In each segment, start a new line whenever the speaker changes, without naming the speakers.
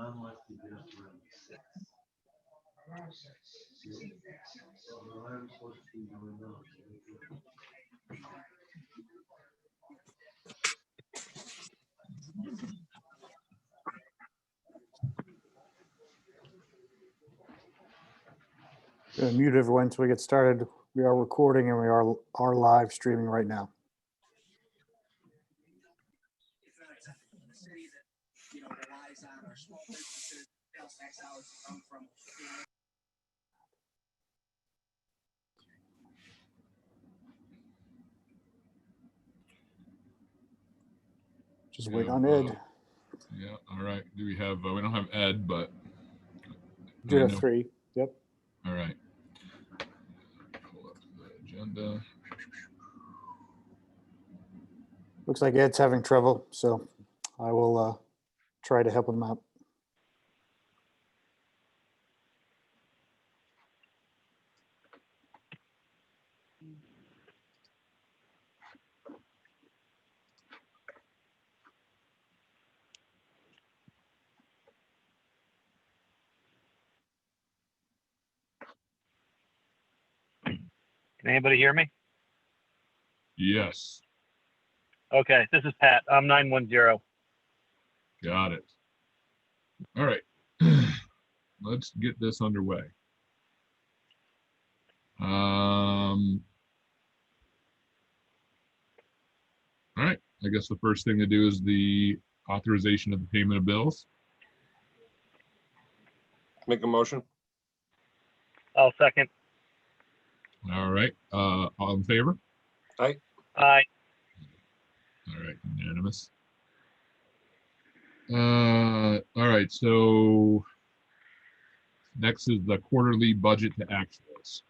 Gonna mute everyone until we get started. We are recording and we are live streaming right now. Just wait on Ed.
Yeah, all right. Do we have, we don't have Ed, but.
Do have 3. Yep.
All right. Pull up the agenda.
Looks like Ed's having trouble, so I will try to help him out.
Can anybody hear me?
Yes.
Okay, this is Pat. I'm 910.
Got it. All right. Let's get this underway. All right. I guess the first thing to do is the authorization of the payment of bills.
Make a motion.
I'll second.
All right. All in favor?
Aye.
Aye.
All right. Unanimous. All right. So next is the quarterly budget to actuals.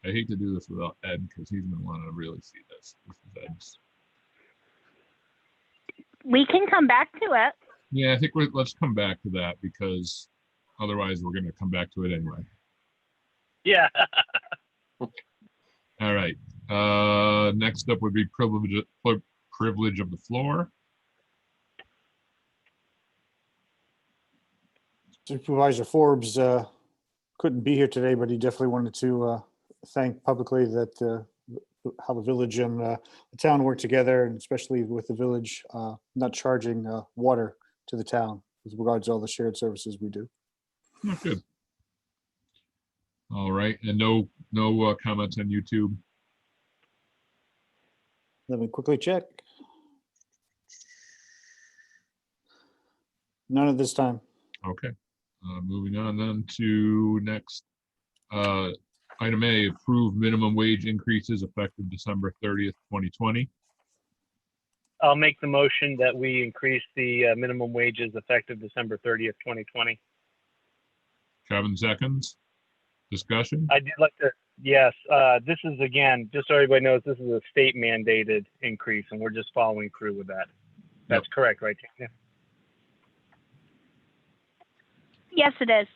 I hate to do this without Ed because he's been wanting to really see this. This is Ed's.
We can come back to it.
Yeah, I think let's come back to that because otherwise we're going to come back to it anyway.
Yeah.
All right. Next up would be privilege of the floor.
Supervisor Forbes couldn't be here today, but he definitely wanted to thank publicly that how the village and the town work together, and especially with the village not charging water to the town with regards to all the shared services we do.
Oh, good. All right, and no comments on YouTube.
Let me quickly check. None at this time.
Okay. Moving on then to next. Item A, approve minimum wage increases effective December 30th, 2020.
I'll make the motion that we increase the minimum wages effective December 30th, 2020.
Kevin seconds. Discussion?
I did like to, yes, this is, again, just so everybody knows, this is a state mandated increase and we're just following through with that. That's correct, right, Tanya?
Yes, it is.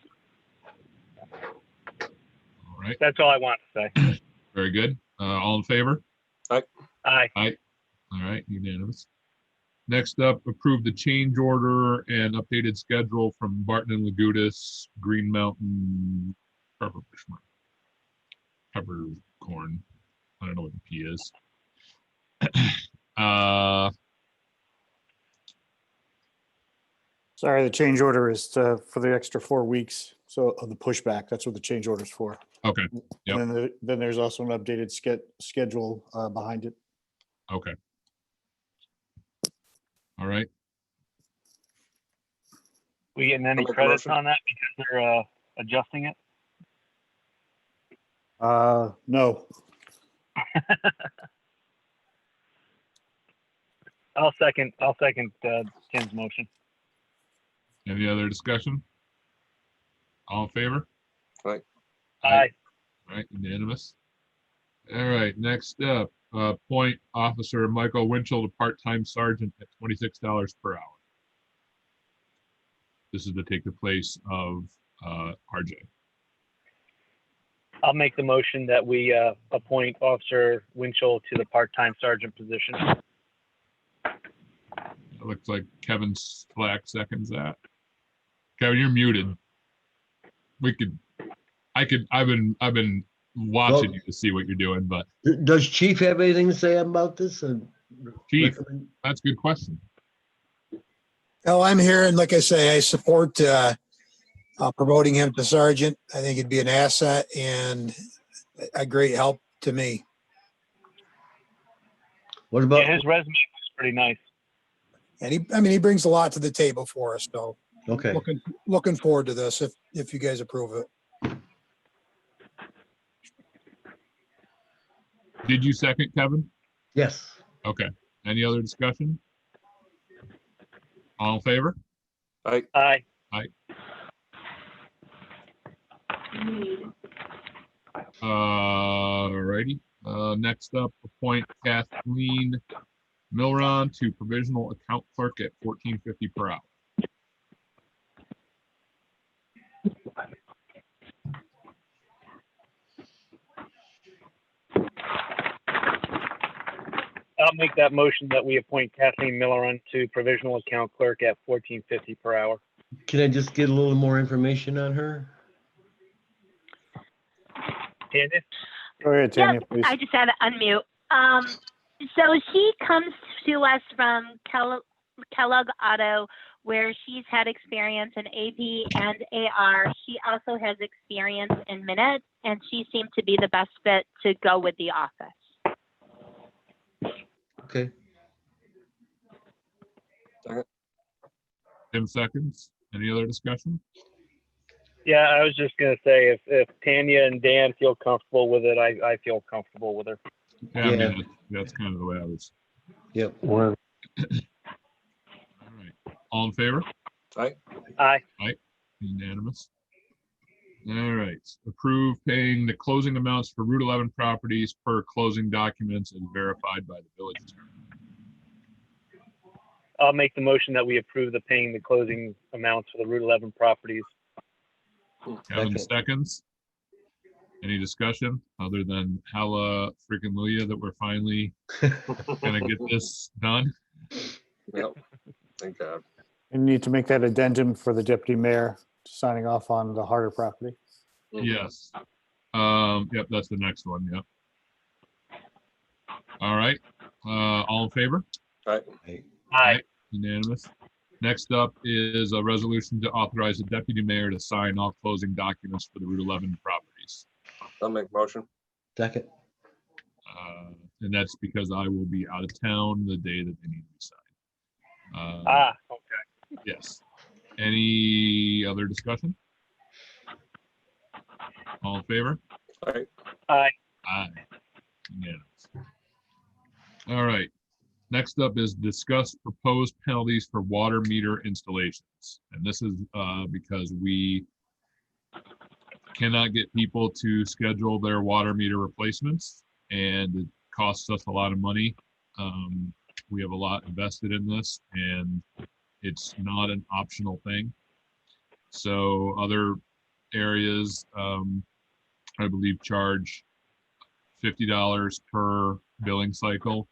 All right.
That's all I want to say.
Very good. All in favor?
Aye.
Aye.
Aye. All right, unanimous. Next up, approve the change order and updated schedule from Barton and Lagudas, Green Mountain, peppercorn. I don't know what the P is.
Sorry, the change order is for the extra 4 weeks. So of the pushback, that's what the change order is for.
Okay. Yep.
And then there's also an updated schedule behind it.
Okay. All right.
We getting any
I'll make a
credits
motion.
on that because they're adjusting it?
No.
I'll second Tim's motion.
Any other discussion? All in favor?
Aye.
Aye.
All right, unanimous. All right, next up, appoint Officer Michael Winchell to part-time sergeant at $26 per hour. This is to take the place of RJ.
I'll make the motion that we appoint Officer Winchell to the part-time sergeant position.
It looks like Kevin Slack seconds that. Kevin, you're muted. I've been watching
Well-
you to see what you're doing, but
Does Chief have anything to say about this?
Chief, that's a good question.
Well, I'm here, and like I say, I support promoting him to sergeant. I think it'd be an asset and a great help to me.
What about,
Yeah, his resume was pretty nice.
And he brings a lot to the table for us. So
okay,
looking forward to this if you guys approve it.
Did you second, Kevin?
yes.
Okay. Any other discussion? All in favor?
Aye.
Alrighty. Next up, appoint Kathleen Milron to provisional account clerk at $14.50 per hour.
I'll make that motion that we appoint Kathleen Milleron to provisional account clerk at $14.50 per hour.
Can I just get a little more information on her?
Tanya?
Go ahead, Tanya,
Yep,
please.
I just had to unmute. So she comes to us from Kellogg Auto, where she's had experience in AP and AR. She also has experience in minutes, and she seemed to be the best fit to go with the office.
Okay,
Tim seconds. Any other discussion?
Yeah, I was just gonna say, if Tanya and Dan feel comfortable with it, I feel comfortable with her.
Yeah, I
Yeah.
mean, that's kind of the way I was.
yep.
All right. All in favor?
Aye.
Unanimous. All right. Approve paying the closing amounts for Route 11 properties per closing documents as verified by the village attorney.
I'll make the motion that we approve the paying the closing amounts for the Route 11 properties.
Kevin seconds. Any discussion other than halla freaking Luya that we're finally gonna get this done?
Yep. Thank God.
You need to make that addendum for the deputy mayor signing off on the Harder property.
Yes. Yep, that's the next one. Yep. All right. All in favor?
Aye.
Unanimous. Next up is a resolution to authorize the deputy mayor to sign all closing documents for the Route 11 properties.
I'll make a motion.
Second,
And that's because I will be out of town the day that they need to be signed.
Okay.
Yes. Any other discussion? All in favor?
Aye.
Aye.
Aye. Unanimous. All right. Next up is discuss proposed penalties for water meter installations. And this is because we cannot get people to schedule their water meter replacements, and it costs us a lot of money. We have a lot invested in this, and it's not an optional thing. So other areas, I believe, charge $50 per billing cycle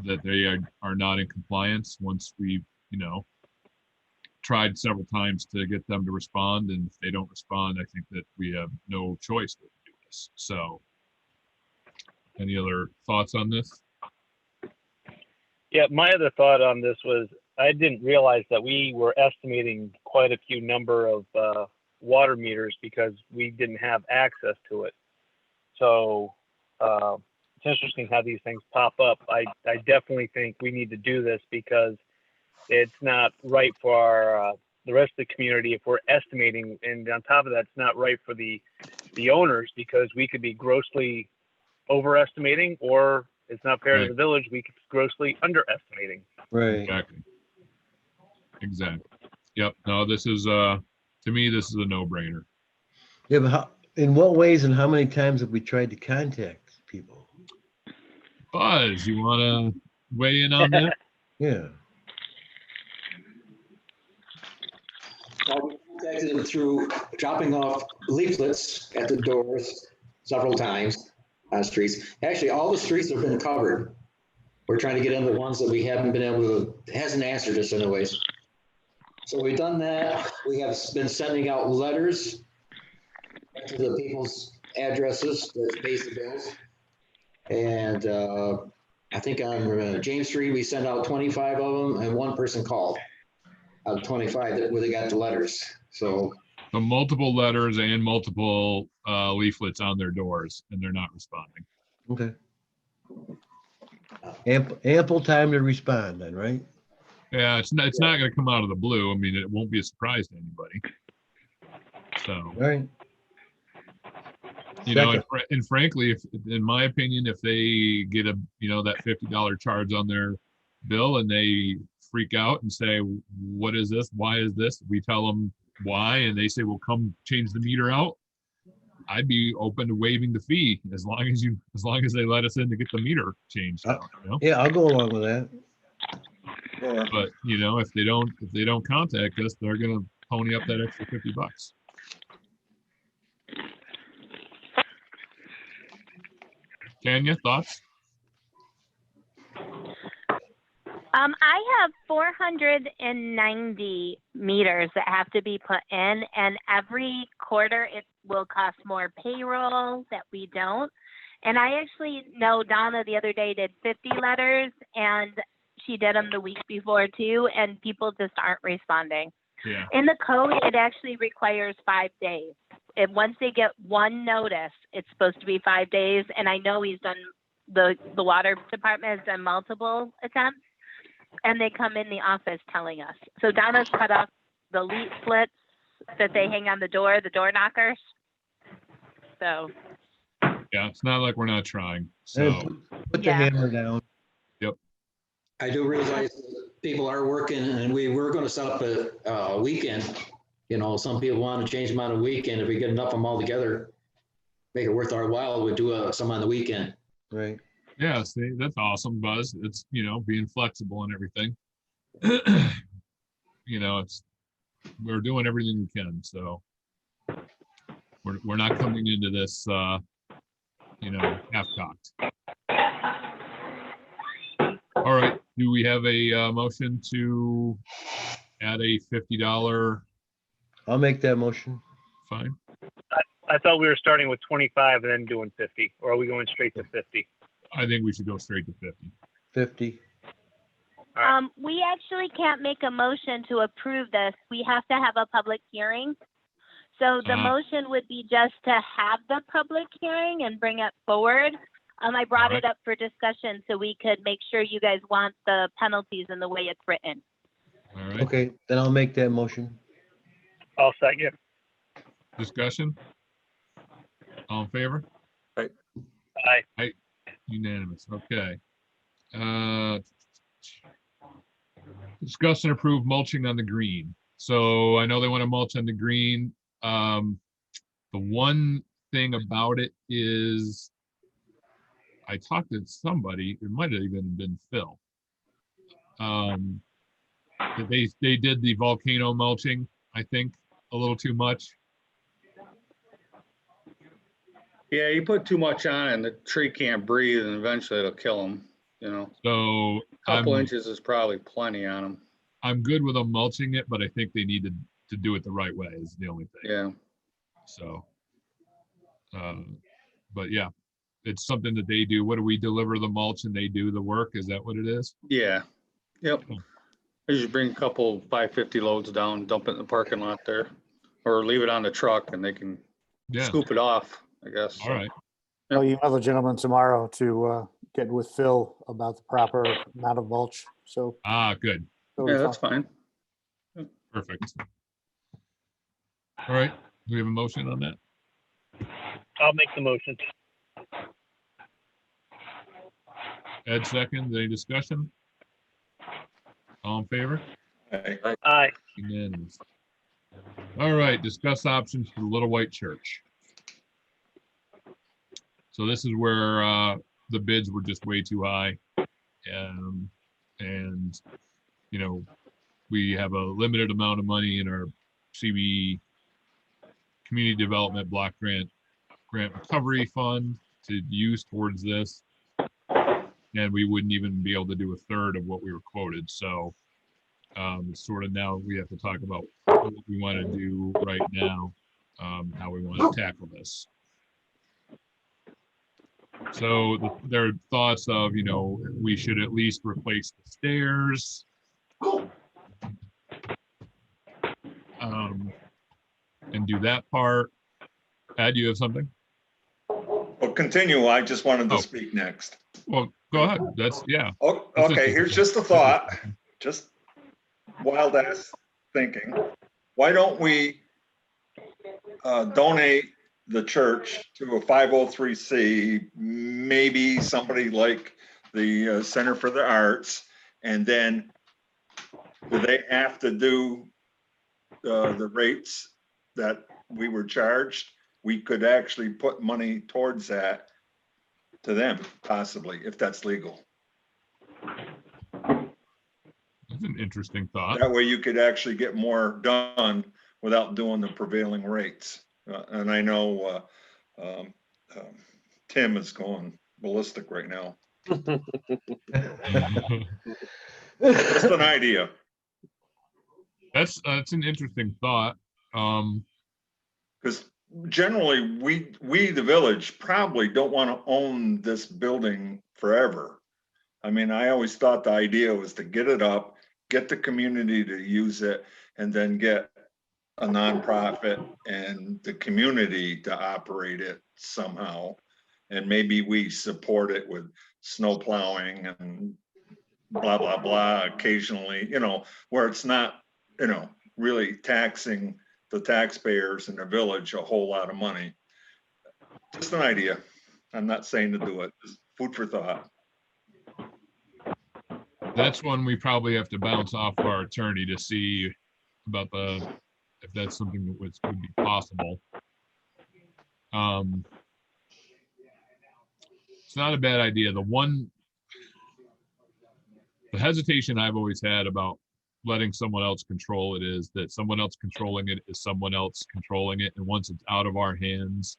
that they are not in compliance once we've, tried several times to get them to respond. And if they don't respond, I think that we have no choice but to do this. So any other thoughts on this?
Yeah, my other thought on this was I didn't realize that we were estimating quite a few number of water meters because we didn't have access to it. So it's interesting how these things pop up. I definitely think we need to do this because it's not right for our, the rest of the community if we're estimating. And on top of that, it's not right for the owners because we could be grossly overestimating, or it's not fair to the village, we could be grossly underestimating.
right.
Exactly. Yep. No, this is, to me, this is a no-brainer.
Yeah, but in what ways and how many times have we tried to contact people?
Buzz, you want to weigh in on that?
Yeah,
We contacted them through dropping off leaflets at the doors several times on streets. Actually, all the streets have been covered. We're trying to get in the ones that we haven't been able to, hasn't answered us anyways. So we've done that. We have been sending out letters to the people's addresses that pays the bills. And I think on James Street, we sent out 25 of them and one person called out of 25 where they got the letters. So
So multiple letters and multiple leaflets on their doors, and they're not responding.
Okay. Ample time to respond then, right?
Yeah, it's not going to come out of the blue. I mean, it won't be a surprise to anybody. So,
All right.
you know,
Second.
and frankly, if in my opinion, if they get a, you know, that $50 charge on their bill and they freak out and say, what is this? Why is this? We tell them why, and they say, well, come change the meter out. I'd be open to waiving the fee as long as they let us in to get the meter changed out, you know?
Yeah, I'll go along with that.
Yeah.
But you know, if they don't contact us, they're gonna pony up that extra $50. Tanya, thoughts?
I have 490 meters that have to be put in, and every quarter it will cost more payroll that we don't. And I actually know Donna the other day did 50 letters, and she did them the week before too, and people just aren't responding.
Yeah.
In the code, it actually requires 5 days. And once they get one notice, it's supposed to be 5 days. And I know he's done the water department has done multiple attempts, and they come in the office telling us. So Donna's cut off the leaflets that they hang on the door knockers. So
Yeah, it's not like we're not trying. So
And put the
Yeah.
hammer down.
I do realize that people are working and we were going to set up a weekend. You know, some people want to change them on a weekend. If we get enough of them all together, make it worth our while, we'll do some on the weekend.
Right.
yeah, see, that's awesome, Buzz. It's, you know, being flexible and everything. You know, we're doing everything we can. So we're not coming into this you know, half-cocked. All right, do we have a motion to add a $50
I'll make that motion.
fine?
I thought we were starting with 25 and then doing 50, or are we going straight to 50?
I think we should go straight to 50.
50.
we actually can't make a motion to approve this. We have to have a public hearing. So the motion would be just to have the public hearing and bring it forward. I brought it up for discussion so we could make sure you guys want the penalties in the way it's written.
All right,
Okay, then I'll make that motion.
I'll second.
discussion? All in favor?
Aye.
Unanimous, okay. Discuss and approve mulching on the green. So I know they want to mulch on the green. The one thing about it is I talked to somebody, it might have even been Phil. That they did the volcano mulching, I think, a little too much.
Yeah, you put too much on it and the tree can't breathe and eventually it'll kill them, you know.
So
Couple inches is probably plenty on them.
I'm good with them mulching it, but I think they need to do it the right way is the only thing.
Yeah.
So, but yeah, it's something that they do. What do we deliver the mulch and they do the work? Is that what it is?
Yeah. Yep.
Cool.
I just bring a couple 550 loads down, dump it in the parking lot there, or leave it on the truck and they can
Yeah.
scoop it off, I guess.
All right.
I'll email the gentleman tomorrow to get with Phil about the proper amount of mulch. So
Good.
it'll be
Yeah, that's
fine.
fine.
Perfect. All right. Do we have a motion on that?
I'll make the motion.
Ed seconds. Any discussion? All in favor?
Aye.
Unanimous. All right, discuss options for the Little White Church. So this is where the bids were just way too high. And you know, we have a limited amount of money in our CB Community Development Block Grant Recovery Fund to use towards this. and we wouldn't even be able to do a third of what we were quoted. So it's sort of now we have to talk about what we want to do right now, how we want to tackle this. So there are thoughts of, you know, we should at least replace the stairs. And do that part. Ed, you have something?
Well, continue. I just wanted to
Oh.
speak next.
Well, go ahead. That's, yeah.
Oh,
That's
okay,
interesting.
here's just a thought, just wild ass thinking. Why don't we donate the church to a 503c, maybe somebody like the Center for the Arts, and then do they have to do the rates that we were charged? We could actually put money towards that to them, possibly, if that's legal.
That's an interesting thought.
That way you could actually get more done without doing the prevailing rates. And I know Tim is going ballistic right now. Just an idea.
That's an interesting thought.
Because generally we, the village, probably don't want to own this building forever. I mean, I always thought the idea was to get it up, get the community to use it, and then get a nonprofit and the community to operate it somehow. And maybe we support it with snow plowing and blah, blah, blah, occasionally, you know, where it's not, you know, really taxing the taxpayers in the village a whole lot of money. Just an idea. I'm not saying to do it. Just food for thought.
That's one we probably have to bounce off our attorney to see about if that's something that would be possible. It's not a bad idea. The hesitation I've always had about letting someone else control it is that someone else controlling it is someone else controlling it. And once it's out of our hands,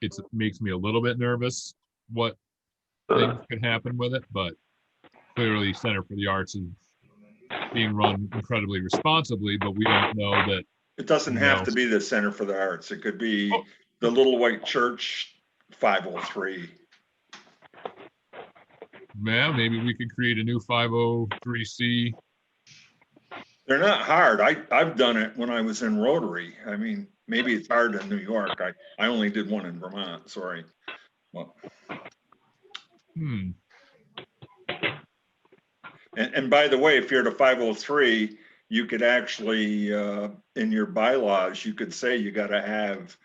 it makes me a little bit nervous what things could happen with it. But clearly Center for the Arts is being run incredibly responsibly, but we don't know that.
It doesn't have to be the Center for the Arts. It could be the Little White Church 503.
Yeah, maybe we could create a new 503c.
They're not hard. I've done it when I was in Rotary. I mean, maybe it's hard in New York. I only did one in Vermont, sorry. Well, And by the way, if you're at a 503, you could actually, in your bylaws, you could say you got to have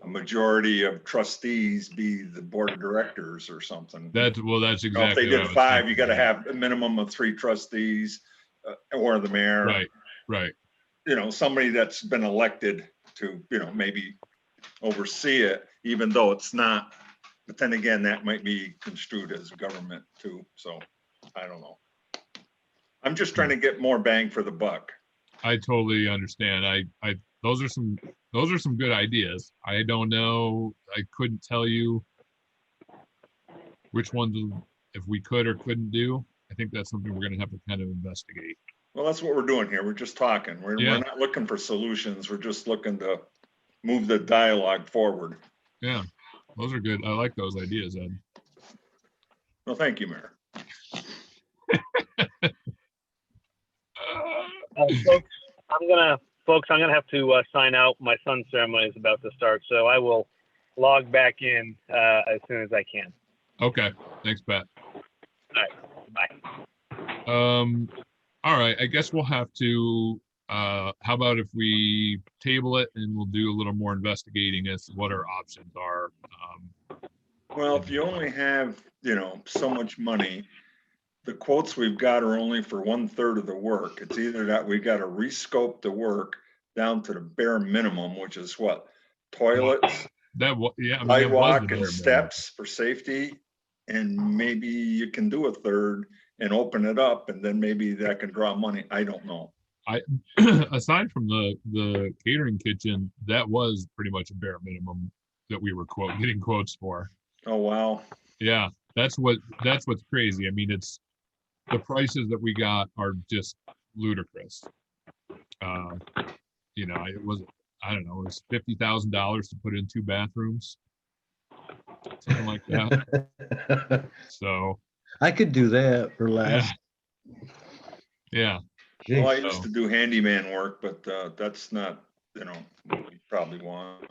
a majority of trustees be the board of directors or something.
That's exactly.
If they did 5, you got to have a minimum of 3 trustees or the mayor.
Right.
You know, somebody that's been elected to, you know, maybe oversee it, even though it's not. But then again, that might be construed as government too. So I don't know. I'm just trying to get more bang for the buck.
I totally understand. Those are some good ideas. I don't know. I couldn't tell you which ones, if we could or couldn't do. I think that's something we're going to have to kind of investigate.
Well, that's what we're doing here. We're just talking. We're not looking for solutions. We're just looking to move the dialogue forward.
Yeah, those are good. I like those ideas, Ed.
Well, thank you, Mayor.
Folks, I'm gonna have to sign out. My son's ceremony is about to start, so I will log back in as soon as I can.
Okay, thanks, Pat.
All right, bye.
All right, I guess we'll have to. How about if we table it and we'll do a little more investigating as to what our options are.
Well, if you only have, you know, so much money, the quotes we've got are only for 1/3 of the work. It's either that we got to rescope the work down to the bare minimum, which is what, toilets, sidewalk and steps for safety, and maybe you can do 1/3 and open it up, and then maybe that can draw money. I don't know.
Aside from the catering kitchen, that was pretty much a bare minimum that we were getting quotes for.
Oh wow.
Yeah, That's what's crazy. I mean, it's the prices that we got are just ludicrous. You know, it was, I don't know, it was $50,000 to put in 2 bathrooms, something like that. So
I could do that for less.
yeah.
Well, I
Jeez.
used to do handyman work, but that's not, what we probably want.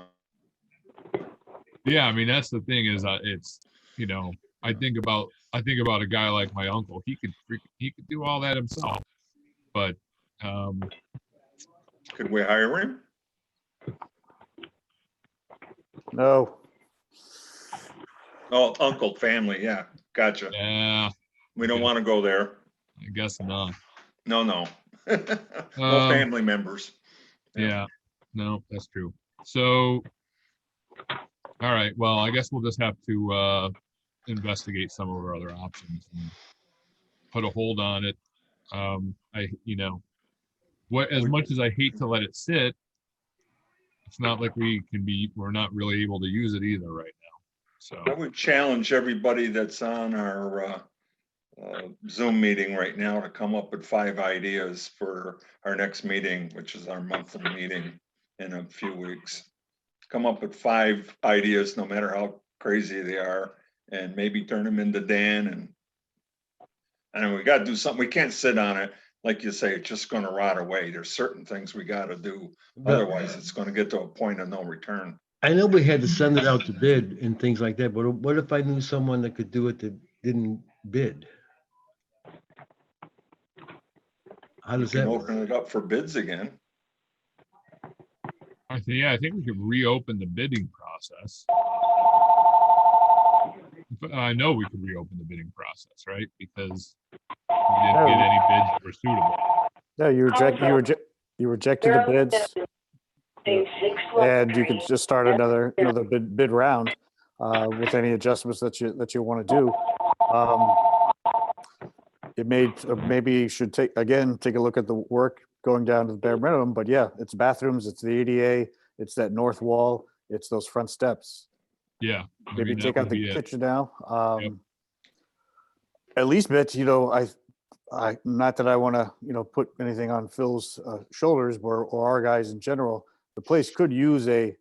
Yeah, I mean that's the thing is it's, you know, I think about a guy like my uncle. He could do all that himself, but
Could we hire him?
No,
Oh, uncle, family, yeah, gotcha.
yeah,
We don't
yeah.
want to go there.
I guess not.
No, no. No
Um,
family members.
Yeah, no, that's true. So, all right, well, I guess we'll just have to investigate some of our other options and put a hold on it. You know, as much as I hate to let it sit, it's not like we're not really able to use it either right now. So,
I would challenge everybody that's on our Zoom meeting right now to come up with 5 ideas for our next meeting, which is our monthly meeting in a few weeks. Come up with 5 ideas, no matter how crazy they are, and maybe turn them into Dan. And we got to do something. We can't sit on it. Like you say, it's just going to rot away. There's certain things we got to do.
But
Otherwise, it's going to get to a point of no return.
I know we had to send it out to bid and things like that, but what if I knew someone that could do it that didn't bid? How
You
does
can
that work?
open it up for bids again.
I think we could reopen the bidding process. I know we could reopen the bidding process, right? Because we didn't get any bids that were suitable.
no, you rejected the bids, and you could just start another bid round with any adjustments that you want to do. Maybe you should take a look at the work going down to the bare minimum. But yeah, it's bathrooms, it's the ADA, it's that north wall, it's those front steps.
Yeah, I
Maybe
mean, that
take out
would
the
be it.
kitchen now.
Yep.
At least, Mitch, I not that I want to, put anything on Phil's shoulders or our guys in general. The place could use a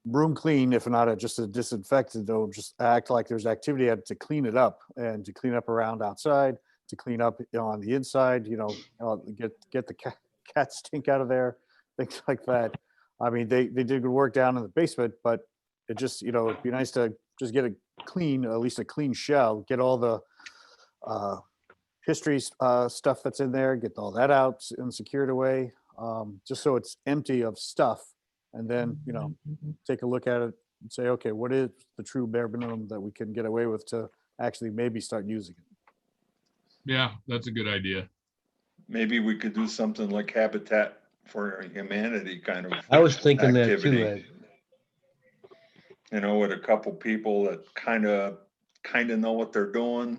room clean, if not just a disinfectant, though, just act like there's activity to clean it up and to clean up around outside, to clean up on the inside, get the cat stink out of there, things like that. I mean, they did good work down in the basement, but it just, it'd be nice to just get at least a clean shell, get all the history stuff that's in there, get all that out and secured away, just so it's empty of stuff. And then, take a look at it and say, okay, what is the true bare minimum that we can get away with to actually maybe start using it?
Yeah, that's a good idea.
Maybe we could do something like Habitat for Humanity kind of
I was thinking that
activity.
too, Ed.
With a couple people that kind of know what they're doing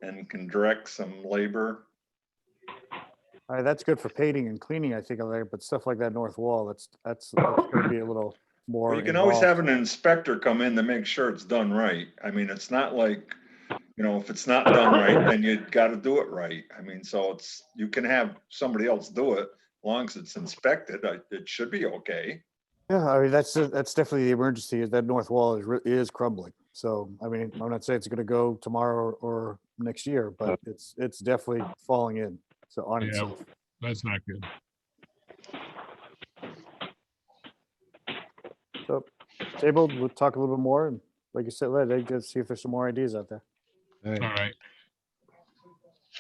and can direct some labor.
All right, that's good for painting and cleaning, I think, but stuff like that north wall, that's going to be a little more.
Well, you can always have
involved.
an inspector come in to make sure it's done right. I mean, it's not like, if it's not done right, then you got to do it right. I mean, so you can have somebody else do it, as long as it's inspected, it should be okay.
Yeah, I mean, that's definitely the emergency, is that north wall is crumbling. So, I mean, I'm not saying it's going to go tomorrow or next year, but it's definitely falling in. So on
Yeah,
itself.
that's not good.
So tabled, we'll talk a little bit more, and like you said, let's see if there's some more ideas out there.
All right.
All right.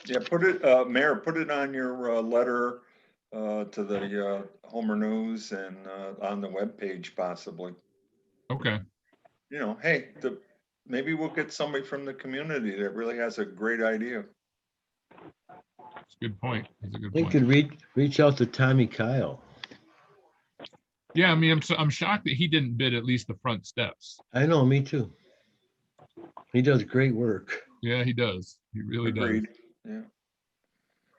Yeah, Mayor, put it on your letter to the Homer News and on the webpage possibly.
Okay.
Hey, maybe we'll get somebody from the community that really has a great idea.
That's a good point. That's a good
You
point.
could reach out to Tommy Kyle.
Yeah, I mean, I'm shocked that he didn't bid at least the front steps.
I know, me too. He does great work.
Yeah, he does. He really
Agreed.
does.
Yeah.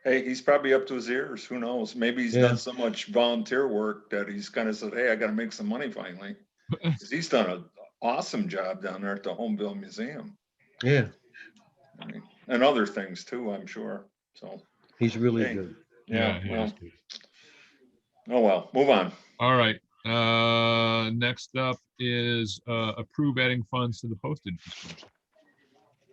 Hey, he's probably up to his ears. Who knows? Maybe he's
Yeah.
done so much volunteer work that he's kind of said, hey, I got to make some money finally. 'Cause he's done an awesome job down there at the Homeville Museum.
Yeah,
I mean, and other things too, I'm sure. So,
he's really
Hey.
good.
yeah,
he
well,
is.
oh well, move on.
All right. Next up is approve adding funds to the postage distribution.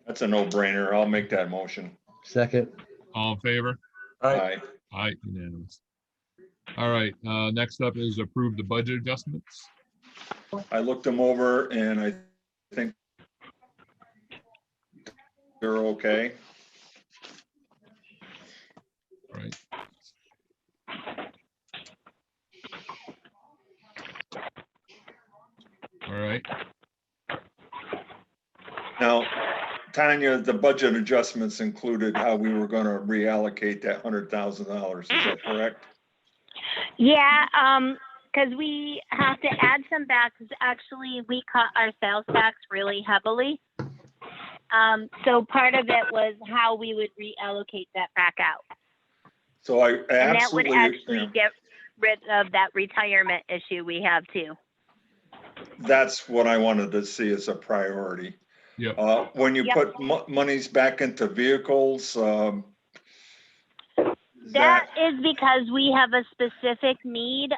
That's a no-brainer. I'll make that motion.
Second,
All in favor?
Aye.
Aye, unanimous. All right, next up is approve the budget adjustments.
I looked them over and I think they're okay.
All right. All right,
Now, Tanya, the budget adjustments included how we were gonna reallocate that $100,000. Is that correct?
Yeah, because we have to add some back, 'cause actually we cut our sales tax really heavily. So part of it was how we would reallocate that back out.
So I
And that would
absolutely,
actually
yeah,
get rid of that retirement issue we have too.
that's what I wanted to see as a priority.
yep,
When you
Yep.
put monies back into vehicles,
That is because we have a specific need.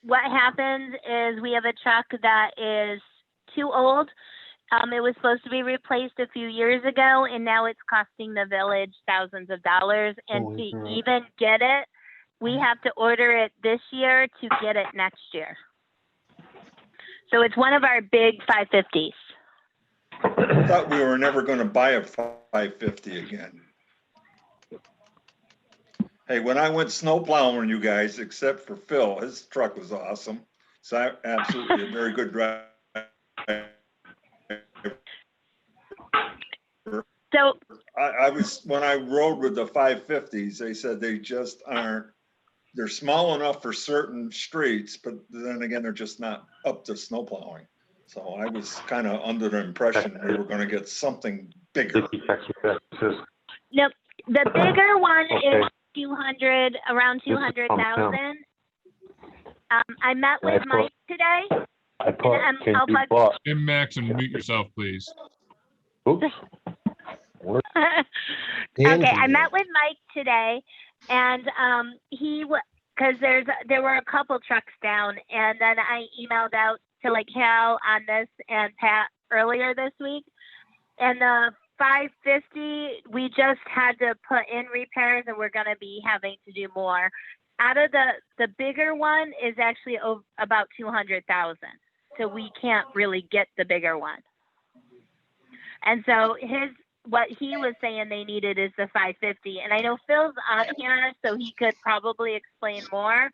What happens is we have a truck that is too old. It was supposed to be replaced a few years ago, and now it's costing the village thousands of dollars. And
Holy
to
crap.
even get it, we have to order it this year to get it next year. So it's one of our big 550s.
I thought we were never gonna buy a 550 again. Hey, when I went snow plowing, you guys, except for Phil, his truck was awesome. So absolutely a very good drive.
So
I was, when I rode with the 550s, they said they just aren't, they're small enough for certain streets, but then again, they're just not up to snow plowing. So I was kind of under the impression we were gonna get something bigger.
nope, the bigger one
Okay.
is 200, around 200,000. I met with Mike today.
I put,
And
can
I'll
you
plug-
bought,
Jim Max, and mute yourself, please.
oops,
Okay, I met with Mike today, and because there were a couple trucks down, and then I emailed out to like Hal on this and Pat earlier this week, and the 550 we just had to put in repairs, and we're going to be having to do more. Out of the bigger one is actually about 200,000, so we can't really get the bigger one. And so what he was saying they needed is the 550. And I know Phil's on here, so he could probably explain more.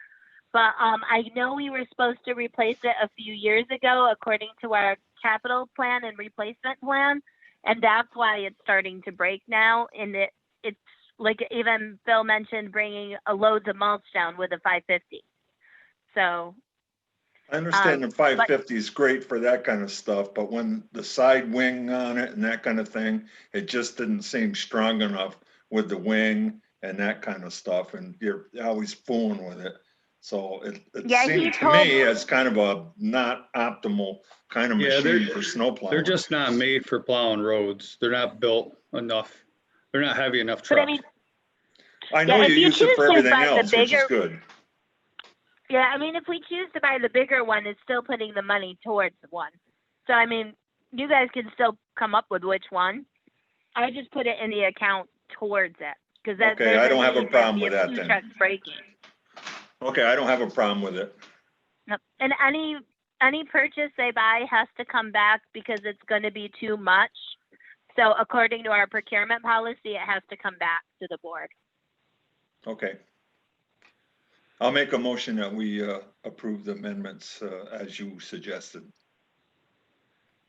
But I know we were supposed to replace it a few years ago, according to our capital plan and replacement plan. And that's why it's starting to break now. And it's like even Phil mentioned bringing a loads of mulch down with a 550. So
I understand the 550 is great for that kind of stuff, but when the side wing on it and that kind of thing, it just didn't seem strong enough with the wing and that kind of stuff, and you're always fooling with it. So it
Yeah, he
seemed to
told-
me as kind of a not optimal kind of
Yeah,
machine for snow plowing.
They're just not made for plowing roads. They're not built enough. They're not heavy enough
But I
trucks.
mean,
I know
if
you
you
use it
choose
for
to
everything
buy the
else, which is
bigger-
good.
yeah, I mean, if we choose to buy the bigger one, it's still putting the money towards one. So, I mean, you guys can still come up with which one. I just put it in the account towards it. Because that's
Okay, I don't have a problem with that
two
then.
trucks breaking.
Okay, I don't have a problem with it.
Yep. And any purchase they buy has to come back because it's going to be too much. So according to our procurement policy, it has to come back to the board.
Okay. I'll make a motion that we approve the amendments as you suggested.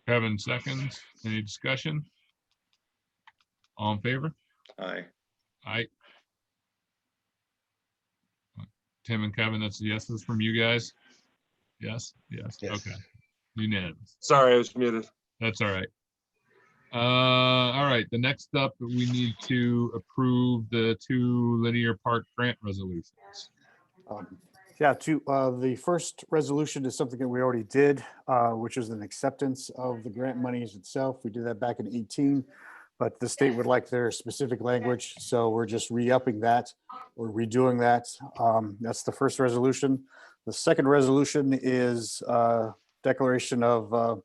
Kevin seconds. Any discussion? All in favor?
Aye.
Aye. Tim and Kevin, that's yeses from you guys? Yes, yes,
Yes.
okay. Unanimous.
Sorry, I was muted.
That's all right. All right, the next up, we need to approve the 2 linear park grant resolutions.
Yeah, the first resolution is something that we already did, which is an acceptance of the grant monies itself. We did that back in 18, but the state would like their specific language, so we're just re-upping that or redoing that. That's the first resolution. The second resolution is declaration of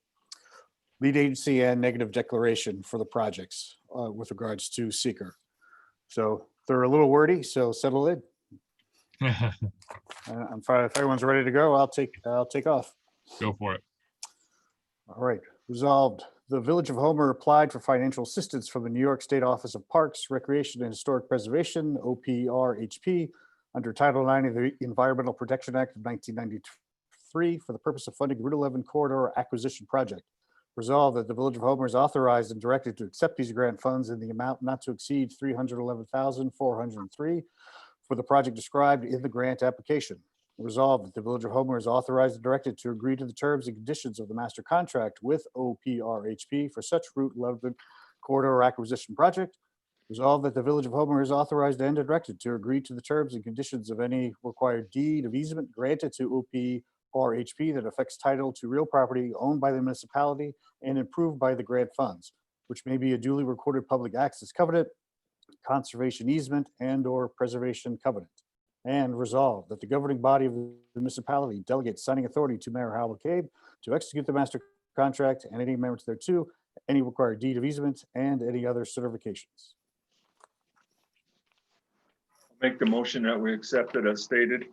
lead agency and negative declaration for the projects with regards to seeker. So they're a little wordy, so settle in. I'm fine. If everyone's ready to go, I'll take off.
Go for it.
All right. Resolved. The Village of Homer applied for financial assistance from the New York State Office of Parks, Recreation, and Historic Preservation, OPRHP, under Title IX of the Environmental Protection Act of 1993 for the purpose of funding Route 11 corridor acquisition project. Resolved that the Village of Homer is authorized and directed to accept these grant funds in the amount not to exceed $311,403 for the project described in the grant application. Resolved that the Village of Homer is authorized and directed to agree to the terms and conditions of the master contract with OPRHP for such Route 11 corridor acquisition project. Resolved that the Village of Homer is authorized and directed to agree to the terms and conditions of any required deed of easement granted to OPRHP that affects title to real property owned by the municipality and improved by the grant funds, which may be a duly recorded public access covenant, conservation easement, and/or preservation covenant. And resolved that the governing body of the municipality delegates signing authority to Mayor Hal McCabe to execute the master contract and any amendments thereto, any required deed of easement, and any other certifications.
Make the motion that we accept it as stated.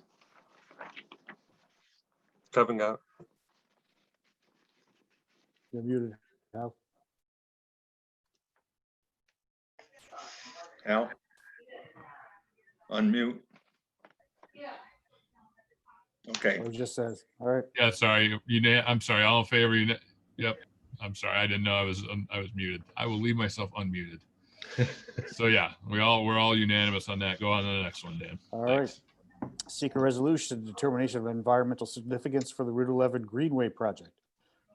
Kevin got it.
You're muted, Hal.
Al? Unmute. Okay,
Or it just says, all right.
Yeah, sorry. I'm sorry. All in favor? Yep. I'm sorry. I didn't know I was muted. I will leave myself unmuted. So yeah, we're all unanimous on that. Go on to the next one, Dan.
All right.
Thanks.
Seek a resolution, determination of environmental significance for the Route 11 Greenway project.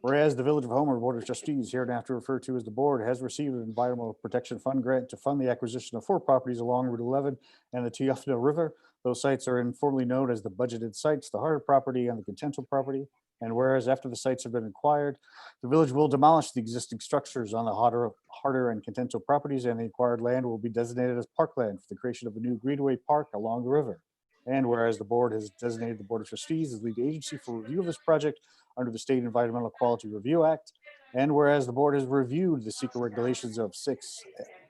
Whereas the Village of Homer Board of Trustees, hereinafter referred to as the board, has received an Environmental Protection Fund grant to fund the acquisition of 4 properties along Route 11 and the Tiafna River. Those sites are informally known as the budgeted sites, the Harder property and the Contental property. And whereas after the sites have been acquired, the village will demolish the existing structures on the Harder and Contental properties, and the acquired land will be designated as parkland for the creation of a new Greenway Park along the river. And whereas the board has designated the Board of Trustees as lead agency for review of this project under the State Environmental Quality Review Act, and whereas the board has reviewed the secret regulations of 6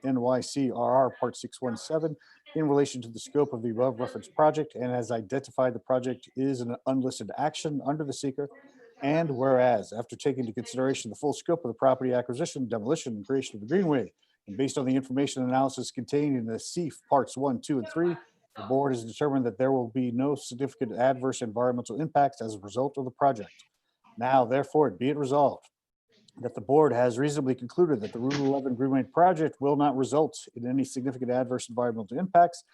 NYCRR Part 617 in relation to the scope of the above referenced project and has identified the project is an unlisted action under the seeker, and whereas after taking into consideration the full scope of the property acquisition, demolition, and creation of the Greenway, and based on the information and analysis contained in the CEF Parts 1, 2, and 3, the board has determined that there will be no significant adverse environmental impacts as a result of the project. Now, therefore, be it resolved that the board has reasonably concluded that the Route 11 Greenway project will not result in any significant adverse environmental impacts,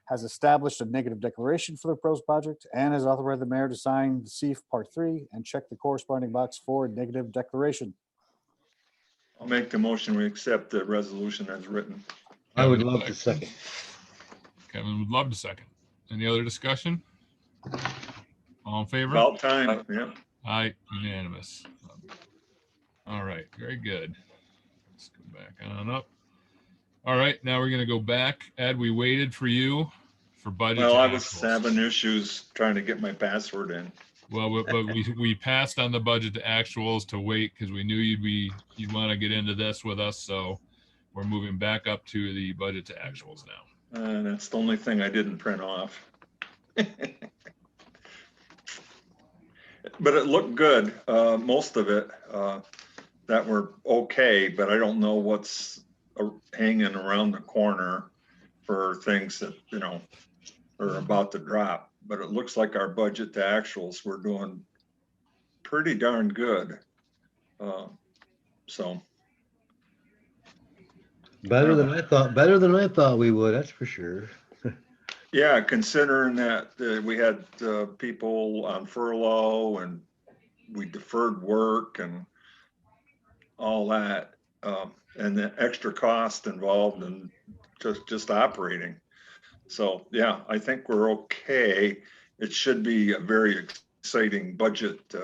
has established a negative declaration for the proposed project, and has authorized the mayor to sign the CEF Part 3 and check the corresponding box for a negative declaration.
I'll make the motion. We accept the resolution as written.
I would love to second.
Kevin would love to second. Any other discussion? All in favor?
About time, yeah.
Aye, unanimous. All right, very good. Let's go back on up. All right, now we're gonna go back. Ed, we waited for you for budget.
Well,
to
I was
actuals.
having issues trying to get my password in.
Well, but we passed on the budget to actuals to wait because we knew you'd want to get into this with us. So we're moving back up to the budget to actuals now.
That's the only thing I didn't print off. But it looked good, most of it, that were okay, but I don't know what's hanging around the corner for things that, are about to drop. But it looks like our budget to actuals, we're doing pretty darn good. So.
Better than I thought we would, that's for sure.
Yeah, considering that we had people on furlough and we deferred work and all that, and the extra cost involved in just operating. So yeah, I think we're okay. It should be a very exciting budget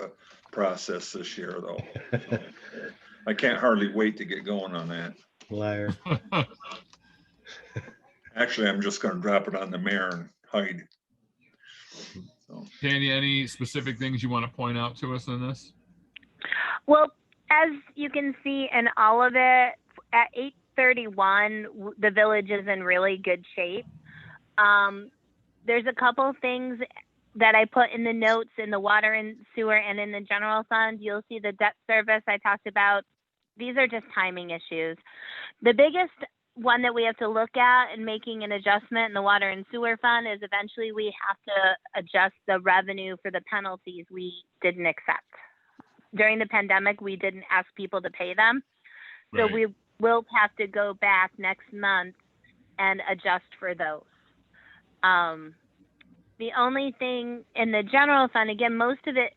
process this year, though. I can't hardly wait to get going on that.
Liar.
Actually, I'm just gonna drop it on the mayor and hide. So,
Tanya, any specific things you want to point out to us in this?
Well, as you can see in all of it, at 8:31, the village is in really good shape. There's a couple things that I put in the notes in the water and sewer and in the general fund. You'll see the debt service I talked about. These are just timing issues. The biggest one that we have to look at in making an adjustment in the water and sewer fund is eventually we have to adjust the revenue for the penalties we didn't accept. During the pandemic, we didn't ask people to pay them. So
Right.
we will have to go back next month and adjust for those. The only thing in the general fund, again, most of it,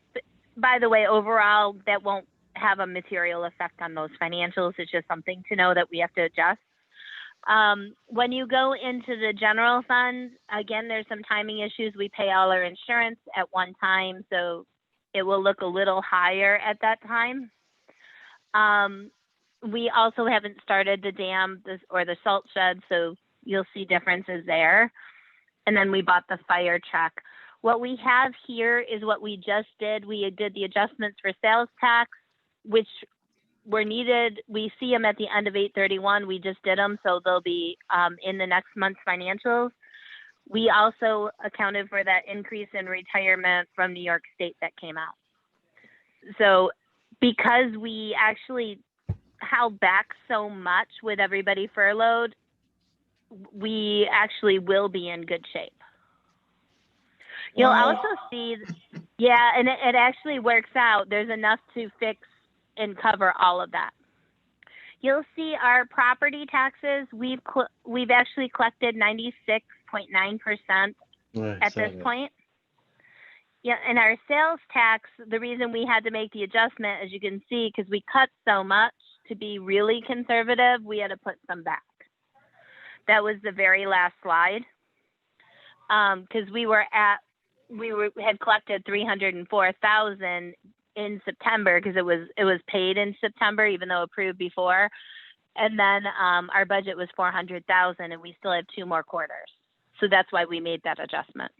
by the way, overall, that won't have a material effect on those financials. It's just something to know that we have to adjust. When you go into the general fund, again, there's some timing issues. We pay all our insurance at one time, so it will look a little higher at that time. We also haven't started the dam or the salt shed, so you'll see differences there. And then we bought the fire truck. What we have here is what we just did. We did the adjustments for sales tax, which were needed. We see them at the end of 8/31. We just did them, so they'll be in the next month's financials. We also accounted for that increase in retirement from New York State that came out. So because we actually held back so much with everybody furloughed, we actually will be in good shape. You'll
Wow.
also see, yeah, and it actually works out. There's enough to fix and cover all of that. You'll see our property taxes. We've actually collected 96.9% at this point. Yeah, and our sales tax, the reason we had to make the adjustment, as you can see, because we cut so much to be really conservative, we had to put some back. That was the very last slide, because we had collected 304,000 in September because it was paid in September, even though approved before, and then our budget was 400,000, and we still have 2 more quarters, so that's why we made that adjustment.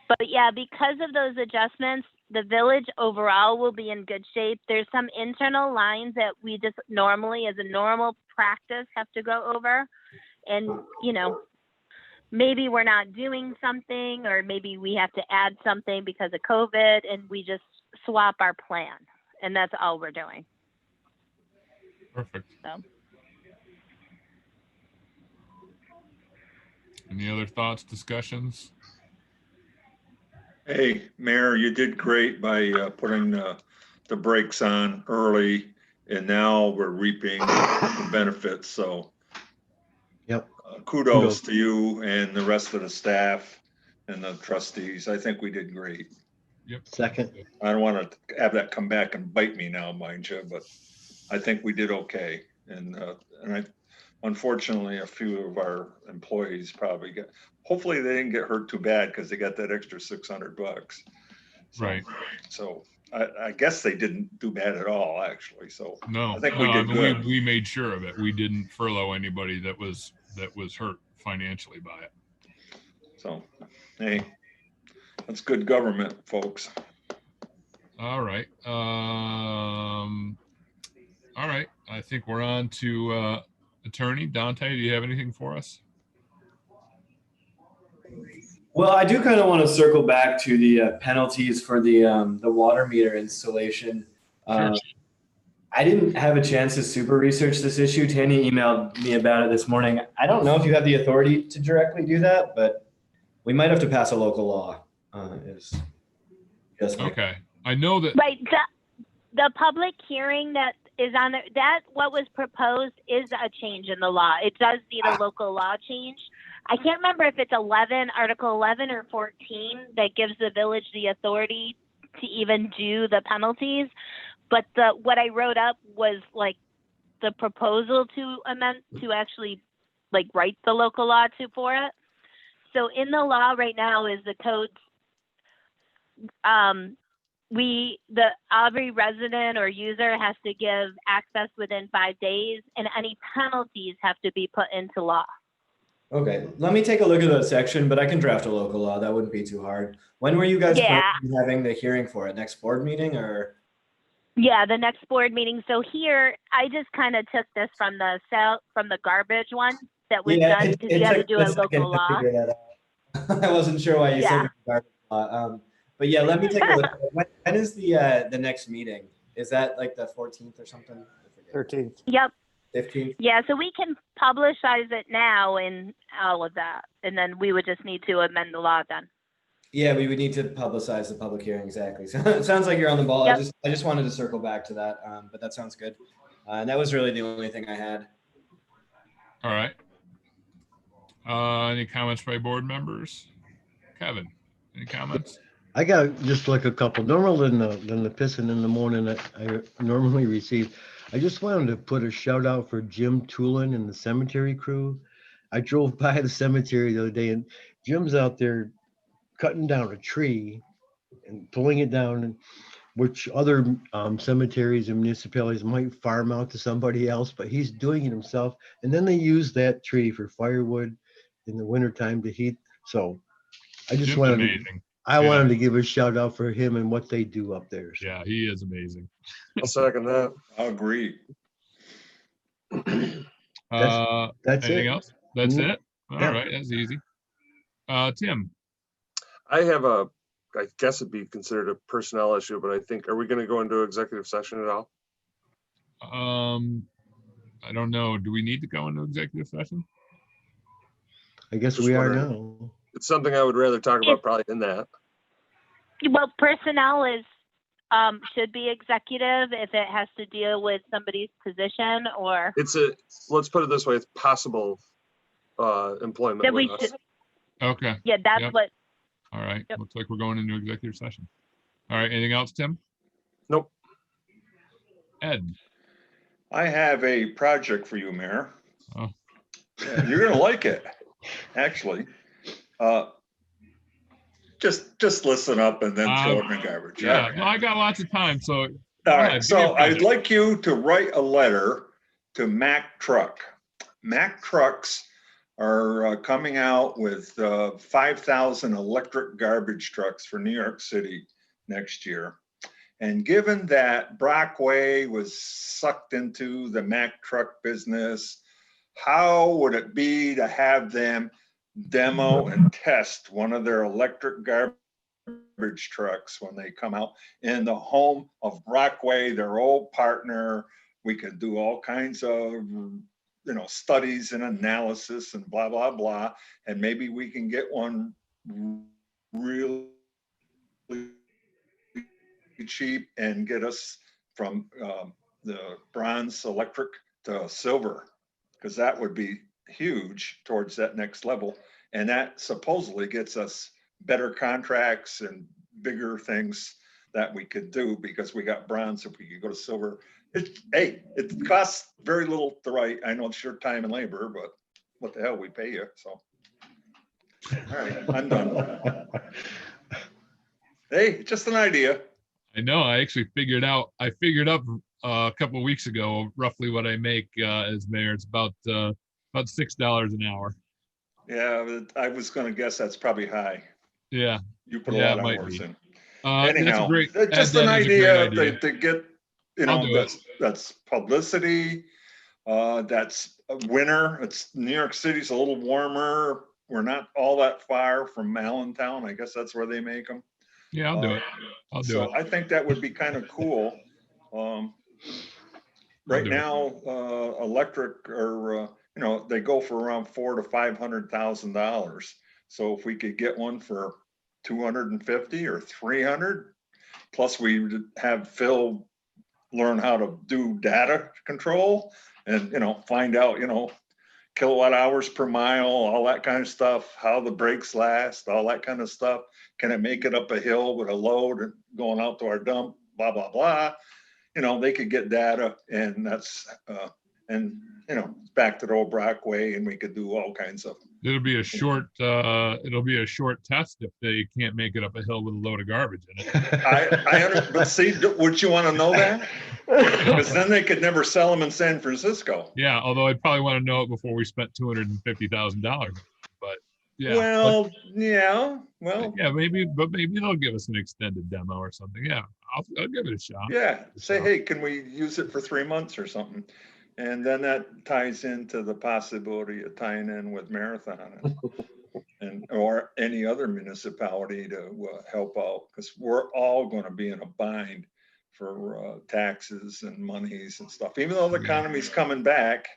But yeah, because of those adjustments, the village overall will be in good shape. There's some internal lines that we just normally, as a normal practice, have to go over. And, maybe we're not doing something, or maybe we have to add something because of COVID, and we just swap our plan. And that's all we're doing.
Perfect.
So.
Any other thoughts, discussions?
hey, Mayor, you did great by putting the brakes on early, and now we're reaping the benefits. So
Yep.
kudos to you and the rest of the staff and the trustees. I think we did great.
Second.
I don't want to have that come back and bite me now, mind you, but I think we did okay. And unfortunately, a few of our employees probably hopefully they didn't get hurt too bad because they got that extra $600. So,
Right.
So I guess they didn't do bad at all, actually. So
No,
I think we did good.
we made sure of it. We didn't furlough anybody that was hurt financially by it.
So, hey, that's good government, folks.
All right. All right. I think we're on to Attorney Dante. Do you have anything for us?
Well, I do kind of want to circle back to the penalties for the water meter installation.
Sure.
I didn't have a chance to super research this issue. Tanya emailed me about it this morning. I don't know if you have the authority to directly do that, but we might have to pass a local law.
Okay. I know that.
Right. The public hearing that is on there, that what was proposed is a change in the law. It does need a local law change. I can't remember if it's Article 11 or 14 that gives the village the authority to even do the penalties. But what I wrote up was like the proposal to amend, to actually like write the local law for it. So in the law right now is the codes, every resident or user has to give access within 5 days, and any penalties have to be put into law.
Okay, let me take a look at that section, but I can draft a local law. That wouldn't be too hard. When were you guys
Yeah.
planning on having the hearing for it? Next board meeting or?
Yeah, the next board meeting. So here, I just kind of took this from the garbage one that was done, because you had to do a local law.
I wasn't sure why you
Yeah.
said garbage law. But yeah, let me take a look. When is the next meeting? Is that like the 14th or something? I forget.
13th.
Yep.
15th?
Yeah, so we can publicize it now and all of that, and then we would just need to amend the law then.
Yeah, we would need to publicize the public hearing, exactly. So it sounds like you're on the ball.
Yep.
I just wanted to circle back to that, but that sounds good. And that was really the only thing I had.
All right. Any comments by board members? Kevin, any comments?
I got just like a couple, normal than the pissing in the morning that I normally receive. I just wanted to put a shout out for Jim Toolin and the cemetery crew. I drove by the cemetery the other day and Jim's out there cutting down a tree and pulling it down, which other cemeteries and municipalities might farm out to somebody else, but he's doing it himself. And then they use that tree for firewood in the wintertime to heat. So I just
Jim's
wanted
amazing.
I wanted to give a shout out for him and what they do up there. So.
Yeah, he is amazing.
I'll second that.
I agree.
That's
Anything
it.
else? That's
Mm,
it? All
yeah.
right, that's easy. Tim,
I guess it'd be considered a personnel issue, but I think, are we going to go into executive session at all?
I don't know. Do we need to go into executive session?
I guess
Just
we are
wondering.
now.
It's something I would rather talk about probably in that.
Well, personnel is should be executive if it has to deal with somebody's position, or
Let's put it this way, it's possible employment
that we
with
should.
us.
Okay.
Yeah, that's
Yep.
what.
All right.
Yep.
Looks like we're going into executive session. All right. Anything else, Tim?
Nope.
Ed.
I have a project for you, Mayor.
Oh.
Yeah, you're gonna like it, actually. Just listen up and then throw it in the garbage.
Yeah, no, I got lots of time, so.
All
go
right,
ahead, give me
so
a project.
I'd like you to write a letter to Mack Truck. Mack Trucks are coming out with 5,000 electric garbage trucks for New York City next year. And given that Brockway was sucked into the Mack Truck business, how would it be to have them demo and test one of their electric garbage trucks when they come out in the home of Brockway, their old partner? We could do all kinds of studies and analysis and blah, blah, blah. And maybe we can get one really cheap and get us from the bronze electric to silver, because that would be huge towards that next level. And that supposedly gets us better contracts and bigger things that we could do, because we got bronze. If we could go to silver, it costs very little to write. I know it's your time and labor, but what the hell, we pay you. So, all right, I'm done. Hey, just an idea.
I know. I actually figured up a couple of weeks ago roughly what I make as mayor. It's about $6 an hour.
Yeah, but I was going to guess that's probably high.
Yeah.
You put a lot of
might
hours
be.
in.
That's
Anyhow,
a great,
just
Ed,
an
that is a great
idea to get,
I'll do it.
that's publicity. That's winter. It's New York City's a little warmer. We're not all that far from Allentown. I guess that's where they make them.
Yeah, I'll do it. I'll do it.
So I think that would be kind of cool. Right now, electric or they go for around $400,000 to $500,000. So if we could get one for 250 or 300, plus we would have Phil learn how to do data control and find out kilowatt hours per mile, all that kind of stuff, how the brakes last, all that kind of stuff. Can it make it up a hill with a load and going out to our dump, blah, blah, blah. They could get data, and that's, back to the old Brockway, and we could do all kinds of
It'll be a short test if they can't make it up a hill with a load of garbage in it.
But see, would you want to know that? Because then they could never sell them in San Francisco.
Yeah, although I'd probably want to know it before we spent $250,000. But yeah.
Well, yeah. Well,
yeah, maybe they'll give us an extended demo or something. Yeah, I'll give it a shot.
yeah. Say, hey, can we use it for 3 months or something? And then that ties into the possibility of tying in with Marathon and or any other municipality to help out, because we're all going to be in a bind for taxes and monies and stuff. Even though the economy's coming back,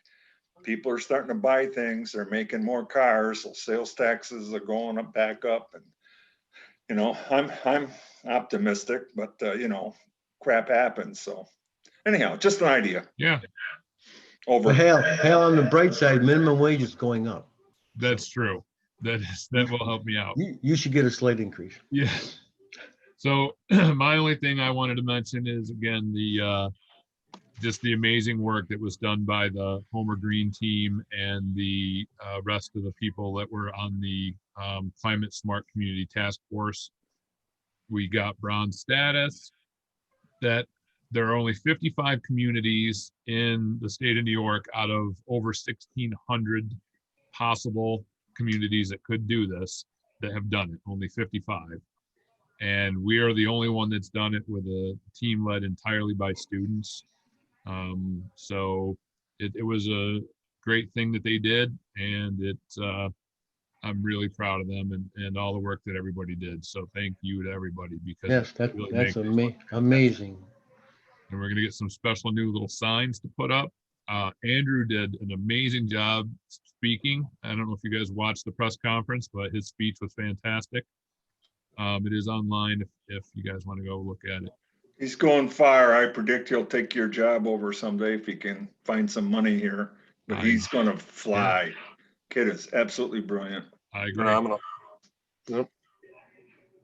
people are starting to buy things. They're making more cars, so sales taxes are going up, back up, and you know, I'm optimistic, but you know, crap happens. So anyhow, just an idea.
Yeah.
But Hal, on the bright side, minimum wage is going up.
That's true. That will help me out.
You should get a slight increase.
Yeah. So my only thing I wanted to mention is, again, just the amazing work that was done by the Homer Green team and the rest of the people that were on the Climate Smart Community Task Force. We got bronze status. That there are only 55 communities in the state of New York out of over 1,600 possible communities that could do this that have done it. Only 55. And we are the only one that's done it with a team led entirely by students. So it was a great thing that they did, and I'm really proud of them and all the work that everybody did. So thank you to everybody, because
Yes, that's amazing.
And we're going to get some special new little signs to put up. Andrew did an amazing job speaking. I don't know if you guys watched the press conference, but his speech was fantastic. It is online if you guys want to go look at it.
He's going far. I predict he'll take your job over someday if he can find some money here. But he's going to fly. Yeah. Kid is absolutely brilliant.
I agree.
Phenomenal. Yep.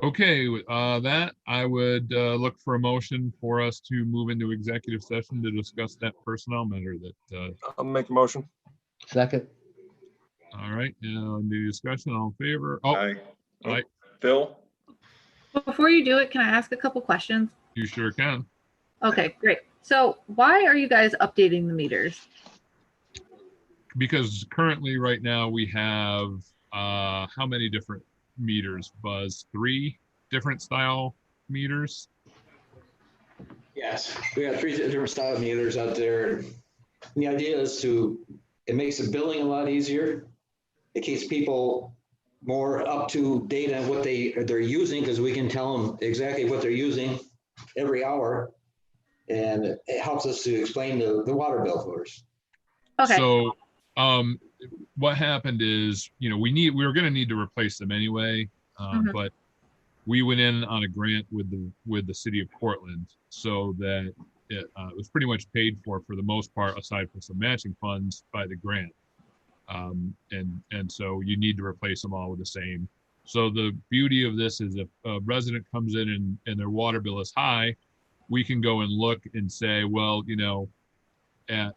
Okay, that I would look for a motion for us to move into executive session to discuss that personnel matter that.
I'll make a motion.
Second.
All right, now new discussion. All in favor? Oh,
aye. Phil?
Before you do it, can I ask a couple questions?
You sure can.
Okay, great. So why are you guys updating the meters?
Because currently right now we have how many different meters, Buzz? 3 different style meters?
Yes, we have 3 different style meters out there. And the idea is it makes the billing a lot easier. It keeps people more up to date on what they're using, because we can tell them exactly what they're using every hour, and it helps us to explain the water bill for us.
Okay.
So what happened is, you know, we were going to need to replace them anyway, but we went in on a grant with the city of Portland, so that it was pretty much paid for the most part, aside from some matching funds, by the grant. And so you need to replace them all with the same. So the beauty of this is if a resident comes in and their water bill is high, we can go and look and say, well, you know, at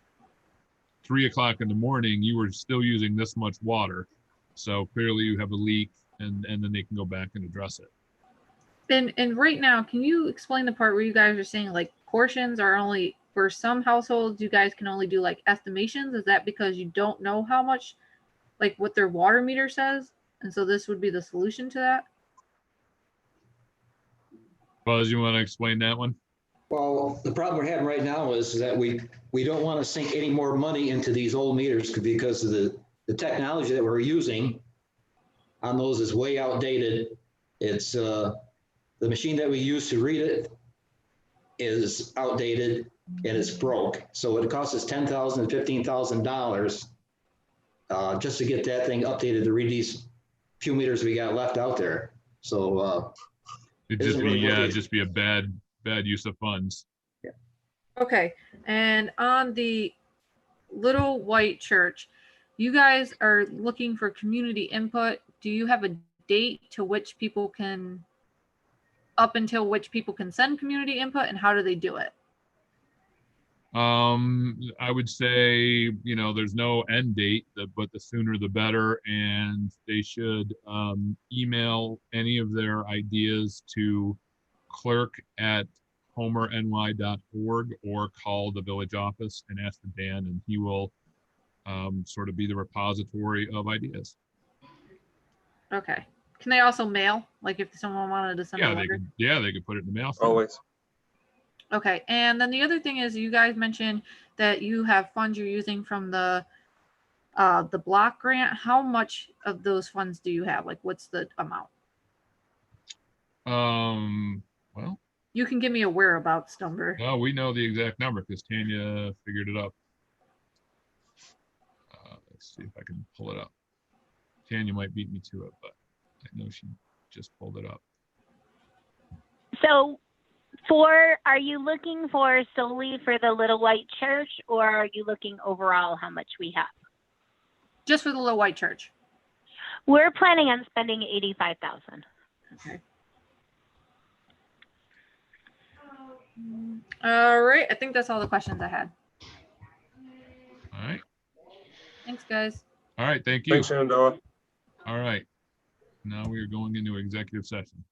3 o'clock in the morning, you were still using this much water. So clearly you have a leak, and then they can go back and address it.
And right now, can you explain the part where you guys are saying like portions are only for some households, you guys can only do like estimations? Is that because you don't know how much, like what their water meter says? And so this would be the solution to that?
Buzz, you want to explain that one?
Well, the problem we're having right now is that we don't want to sink any more money into these old meters, because of the technology that we're using on those is way outdated. It's the machine that we use to read it is outdated and it's broke. So it costs us $10,000 and $15,000 just to get that thing updated to read these few meters we got left out there. So
it'd just be a bad use of funds.
Yeah.
Okay. And on the Little White Church, you guys are looking for community input. Do you have a date to which people can, up until which people can send community input, and how do they do it?
I would say, there's no end date, but the sooner the better, and they should email any of their ideas to clerk@homerny.org or call the village office and ask for Dan, and he will sort of be the repository of ideas.
Okay. Can they also mail? Like if someone wanted to send a letter?
They could put it in the mail. for them.
Always.
Okay. And then the other thing is you guys mentioned that you have funds you're using from the block grant. How much of those funds do you have? Like what's the amount?
Well,
You can give me a whereabouts number.
no, we know the exact number because Tanya figured it up. Let's see if I can pull it up. Tanya might beat me to it, but I know she just pulled it up.
So are you looking for solely for the Little White Church, or are you looking overall how much we have?
Just for the Little White Church.
We're planning on spending $85,000.
Okay. All right. I think that's all the questions I had.
All right.
Thanks, guys.
All right. Thank you.
Thanks, Shenandoah.
All right. Now we are going into executive session.